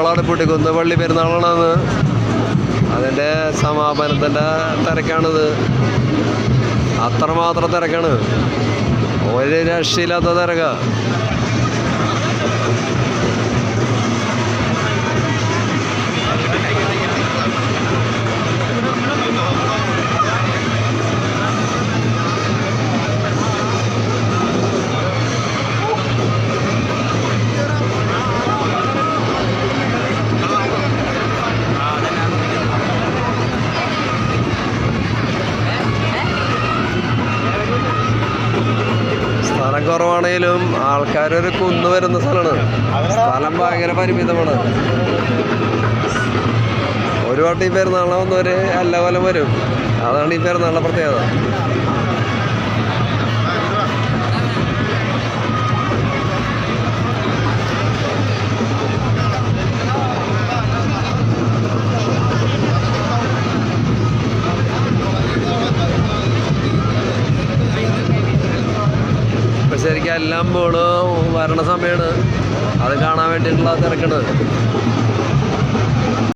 പെരുന്നാളാണ്, പുട്ടിക്കുന്ന് പള്ളി പെരുന്നാളാണ്. അതിൻ്റെ സമാപനത്തിൻ്റെ തിരക്കാണിത്. അത്രമാത്രം തിരക്കാണ്, ഒരു രക്ഷയില്ലാത്ത തിരക്കാണ്. സ്ഥലം കുറവാണെങ്കിലും ആൾക്കാരൊരു കുന്നു വരുന്ന സ്ഥലമാണ്. സ്ഥലം ഭയങ്കര പരിമിതമാണ്. ഒരു വട്ടം ഈ പെരുന്നാളിന് വന്നവര് എല്ലാ കൊല്ലം വരും. അതാണ് ഈ പെരുന്നാളിൻ്റെ പ്രത്യേകത. ശരിക്കും എല്ലാം പോണ് വരണ സമയമാണ്. അത് കാണാൻ വേണ്ടിയിട്ടുള്ള തിരക്കാണ്.